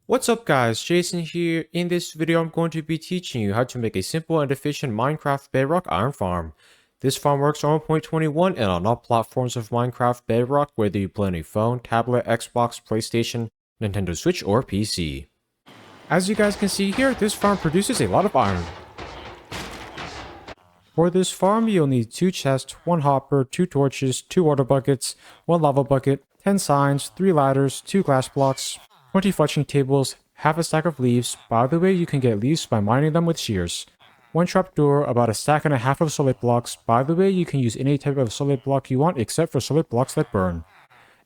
What's up guys, Jason here. In this video I'm going to be teaching you how to make a simple and efficient Minecraft Bedrock iron farm. This farm works on 1.21 and on all platforms of Minecraft Bedrock, whether you play on a phone, tablet, Xbox, PlayStation, Nintendo Switch, or PC. As you guys can see here, this farm produces a lot of iron. For this farm you'll need 2 chests, 1 hopper, 2 torches, 2 water buckets, 1 lava bucket, 10 signs, 3 ladders, 2 glass blocks, 20 fletching tables, half a stack of leaves. By the way, you can get leaves by mining them with shears. 1 trapdoor, about a stack and a half of solid blocks. By the way, you can use any type of solid block you want except for solid blocks that burn.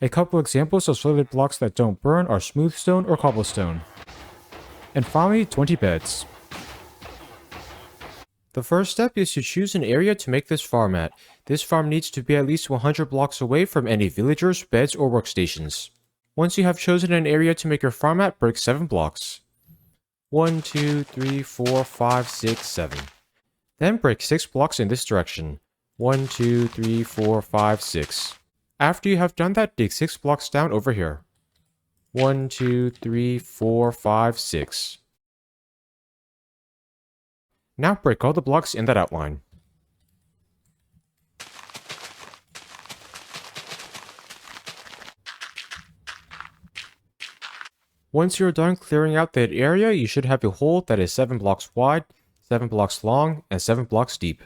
A couple examples of solid blocks that don't burn are smooth stone or cobblestone. And finally, 20 beds. The first step is to choose an area to make this farm at. This farm needs to be at least 100 blocks away from any villagers, beds, or workstations. Once you have chosen an area to make your farm at, break 7 blocks. 1, 2, 3, 4, 5, 6, 7. Then break 6 blocks in this direction. 1, 2, 3, 4, 5, 6. After you have done that, dig 6 blocks down over here. 1, 2, 3, 4, 5, 6. Now break all the blocks in that outline. Once you're done clearing out that area, you should have a hole that is 7 blocks wide, 7 blocks long, and 7 blocks deep.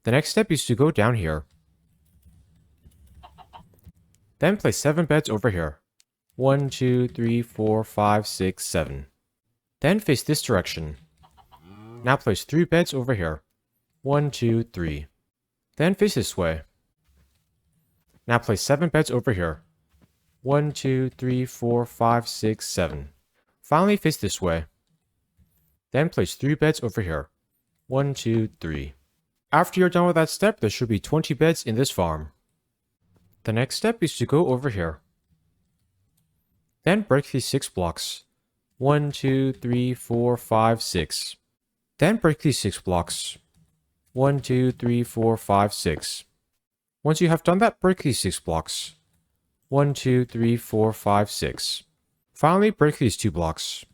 The next step is to go down here. Then place 7 beds over here. 1, 2, 3, 4, 5, 6, 7. Then face this direction. Now place 3 beds over here. 1, 2, 3. Then face this way. Now place 7 beds over here. 1, 2, 3, 4, 5, 6, 7. Finally face this way. Then place 3 beds over here. 1, 2, 3. After you're done with that step, there should be 20 beds in this farm. The next step is to go over here. Then break these 6 blocks. 1, 2, 3, 4, 5, 6. Then break these 6 blocks. 1, 2, 3, 4, 5, 6. Once you have done that, break these 6 blocks. 1, 2, 3, 4, 5, 6. Finally, break these 2 blocks.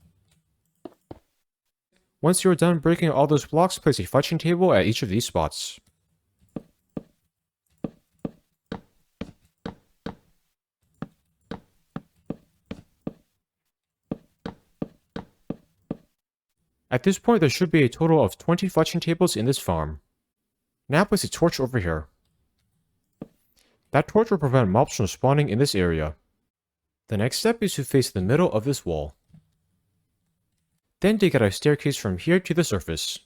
Once you're done breaking all those blocks, place a fletching table at each of these spots. At this point, there should be a total of 20 fletching tables in this farm. Now place a torch over here. That torch will prevent mobs from spawning in this area. The next step is to face the middle of this wall. Then dig out a staircase from here to the surface.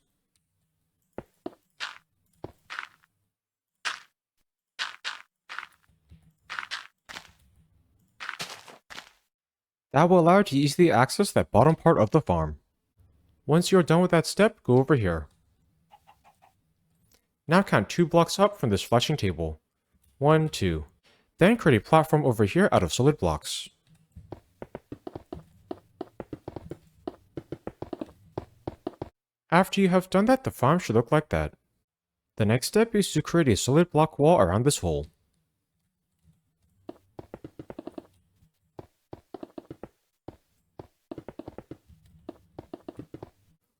That will allow you to easily access that bottom part of the farm. Once you're done with that step, go over here. Now count 2 blocks up from this fletching table. 1, 2. Then create a platform over here out of solid blocks. After you have done that, the farm should look like that. The next step is to create a solid block wall around this hole.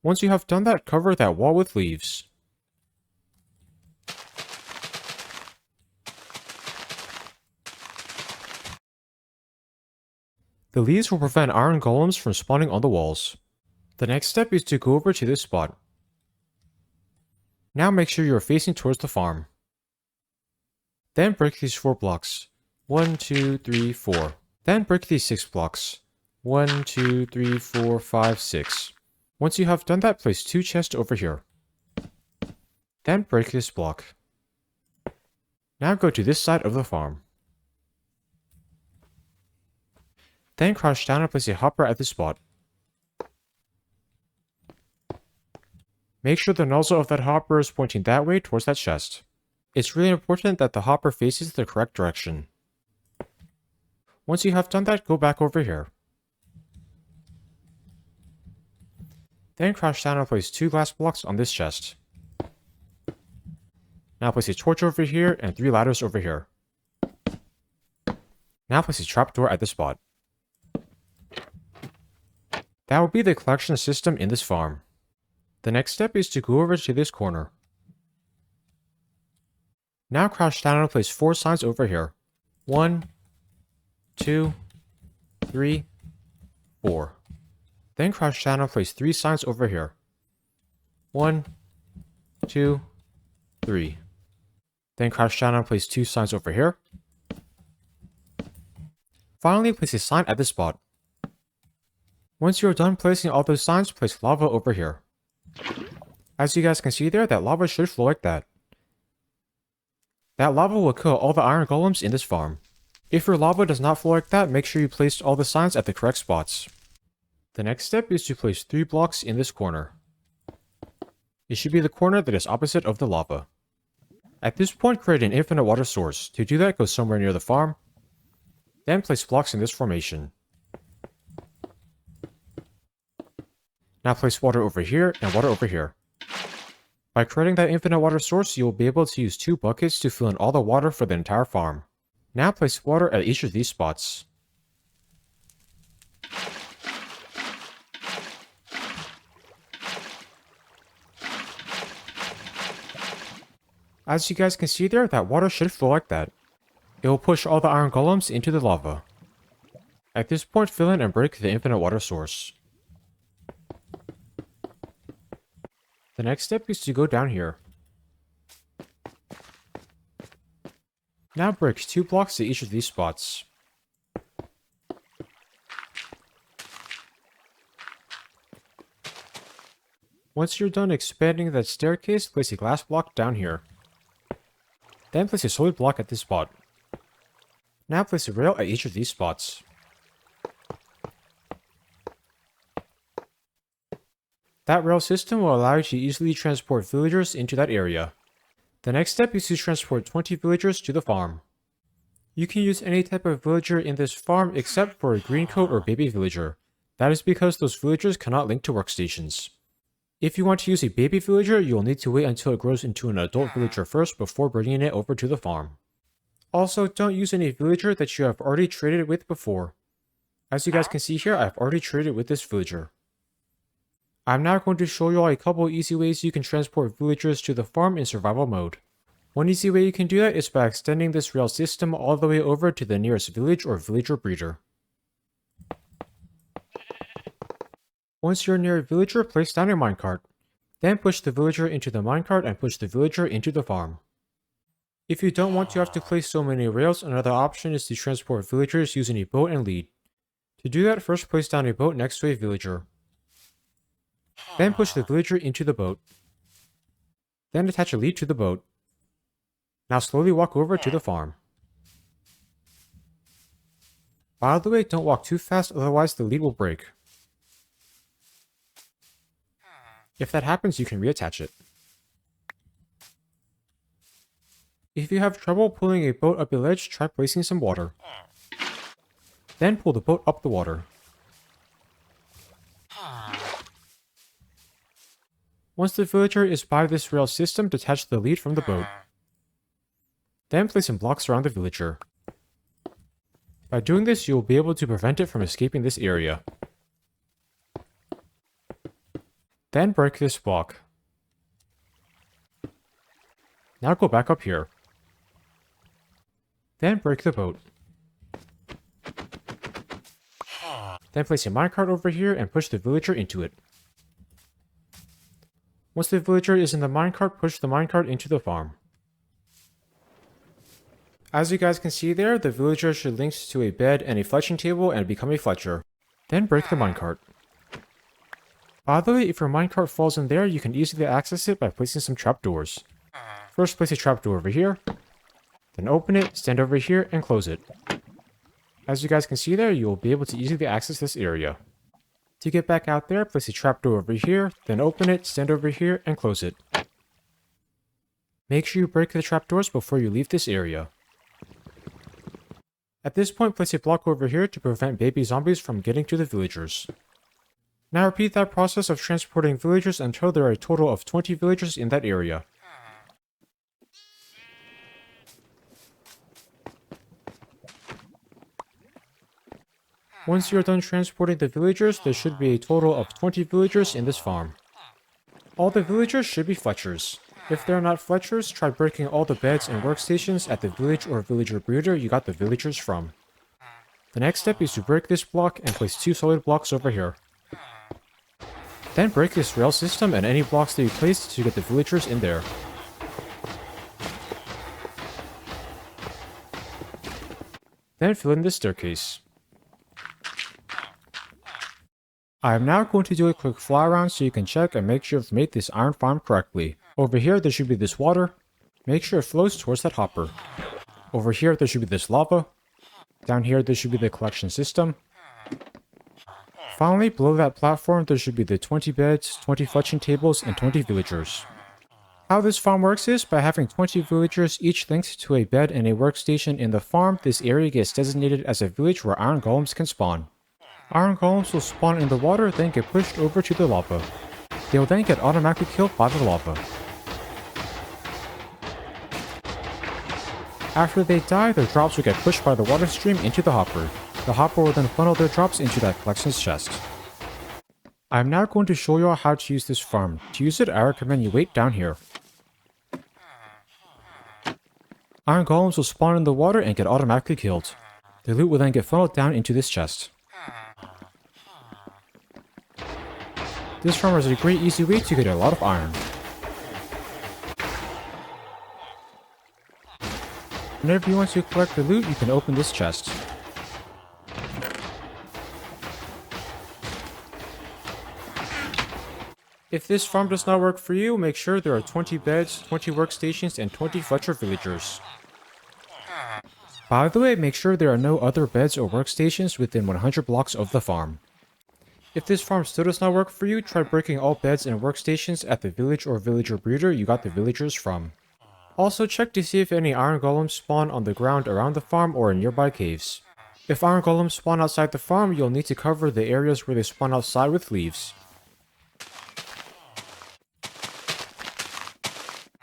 Once you have done that, cover that wall with leaves. The leaves will prevent iron golems from spawning on the walls. The next step is to go over to this spot. Now make sure you are facing towards the farm. Then break these 4 blocks. 1, 2, 3, 4. Then break these 6 blocks. 1, 2, 3, 4, 5, 6. Once you have done that, place 2 chests over here. Then break this block. Now go to this side of the farm. Then crouch down and place a hopper at this spot. Make sure the nozzle of that hopper is pointing that way towards that chest. It's really important that the hopper faces the correct direction. Once you have done that, go back over here. Then crouch down and place 2 glass blocks on this chest. Now place a torch over here and 3 ladders over here. Now place a trapdoor at this spot. That will be the collection system in this farm. The next step is to go over to this corner. Now crouch down and place 4 signs over here. 1, 2, 3, 4. Then crouch down and place 3 signs over here. 1, 2, 3. Then crouch down and place 2 signs over here. Finally, place a sign at this spot. Once you are done placing all those signs, place lava over here. As you guys can see there, that lava should flow like that. That lava will kill all the iron golems in this farm. If your lava does not flow like that, make sure you place all the signs at the correct spots. The next step is to place 3 blocks in this corner. It should be the corner that is opposite of the lava. At this point, create an infinite water source. To do that, go somewhere near the farm. Then place blocks in this formation. Now place water over here and water over here. By creating that infinite water source, you will be able to use 2 buckets to fill in all the water for the entire farm. Now place water at each of these spots. As you guys can see there, that water should flow like that. It will push all the iron golems into the lava. At this point, fill in and break the infinite water source. The next step is to go down here. Now break 2 blocks at each of these spots. Once you're done expanding that staircase, place a glass block down here. Then place a solid block at this spot. Now place a rail at each of these spots. That rail system will allow you to easily transport villagers into that area. The next step is to transport 20 villagers to the farm. You can use any type of villager in this farm except for a green coat or baby villager. That is because those villagers cannot link to workstations. If you want to use a baby villager, you will need to wait until it grows into an adult villager first before bringing it over to the farm. Also, don't use any villager that you have already traded with before. As you guys can see here, I have already traded with this villager. I'm now going to show you all a couple easy ways you can transport villagers to the farm in survival mode. One easy way you can do that is by extending this rail system all the way over to the nearest village or villager breeder. Once you're near a villager, place down your minecart. Then push the villager into the minecart and push the villager into the farm. If you don't want to have to place so many rails, another option is to transport villagers using a boat and lead. To do that, first place down a boat next to a villager. Then push the villager into the boat. Then attach a lead to the boat. Now slowly walk over to the farm. By the way, don't walk too fast, otherwise the lead will break. If that happens, you can reattach it. If you have trouble pulling a boat up a ledge, try placing some water. Then pull the boat up the water. Once the villager is by this rail system, detach the lead from the boat. Then place some blocks around the villager. By doing this, you will be able to prevent it from escaping this area. Then break this block. Now go back up here. Then break the boat. Then place a minecart over here and push the villager into it. Once the villager is in the minecart, push the minecart into the farm. As you guys can see there, the villager should link to a bed and a fletching table and become a fletcher. Then break the minecart. By the way, if your minecart falls in there, you can easily access it by placing some trapdoors. First place a trapdoor over here, then open it, stand over here, and close it. As you guys can see there, you will be able to easily access this area. To get back out there, place a trapdoor over here, then open it, stand over here, and close it. Make sure you break the trapdoors before you leave this area. At this point, place a block over here to prevent baby zombies from getting to the villagers. Now repeat that process of transporting villagers until there are a total of 20 villagers in that area. Once you're done transporting the villagers, there should be a total of 20 villagers in this farm. All the villagers should be Fletchers. If they're not Fletchers, try breaking all the beds and workstations at the village or villager breeder you got the villagers from. The next step is to break this block and place 2 solid blocks over here. Then break this rail system and any blocks that you placed to get the villagers in there. Then fill in this staircase. I am now going to do a quick fly around so you can check and make sure you've made this iron farm correctly. Over here there should be this water. Make sure it flows towards that hopper. Over here there should be this lava. Down here there should be the collection system. Finally, below that platform there should be the 20 beds, 20 fletching tables, and 20 villagers. How this farm works is, by having 20 villagers each linked to a bed and a workstation in the farm, this area gets designated as a village where iron golems can spawn. Iron golems will spawn in the water, then get pushed over to the lava. They will then get automatically killed by the lava. After they die, their drops will get pushed by the water stream into the hopper. The hopper will then funnel their drops into that collections chest. I am now going to show you all how to use this farm. To use it, I recommend you wait down here. Iron golems will spawn in the water and get automatically killed. The loot will then get funneled down into this chest. This farm is a great easy way to get a lot of iron. Whenever you want to collect the loot, you can open this chest. If this farm does not work for you, make sure there are 20 beds, 20 workstations, and 20 Fletcher villagers. By the way, make sure there are no other beds or workstations within 100 blocks of the farm. If this farm still does not work for you, try breaking all beds and workstations at the village or villager breeder you got the villagers from. Also check to see if any iron golems spawn on the ground around the farm or in nearby caves. If iron golems spawn outside the farm, you'll need to cover the areas where they spawn outside with leaves.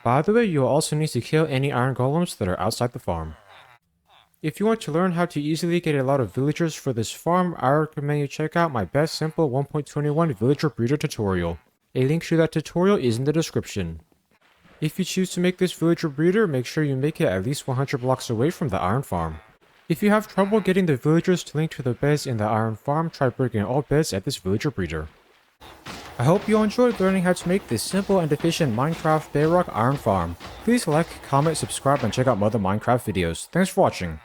By the way, you'll also need to kill any iron golems that are outside the farm. If you want to learn how to easily get a lot of villagers for this farm, I recommend you check out my best simple 1.21 villager breeder tutorial. A link to that tutorial is in the description. If you choose to make this villager breeder, make sure you make it at least 100 blocks away from the iron farm. If you have trouble getting the villagers to link to the beds in the iron farm, try breaking all beds at this villager breeder. I hope you enjoyed learning how to make this simple and efficient Minecraft Bedrock iron farm. Please like, comment, subscribe, and check out more other Minecraft videos. Thanks for watching.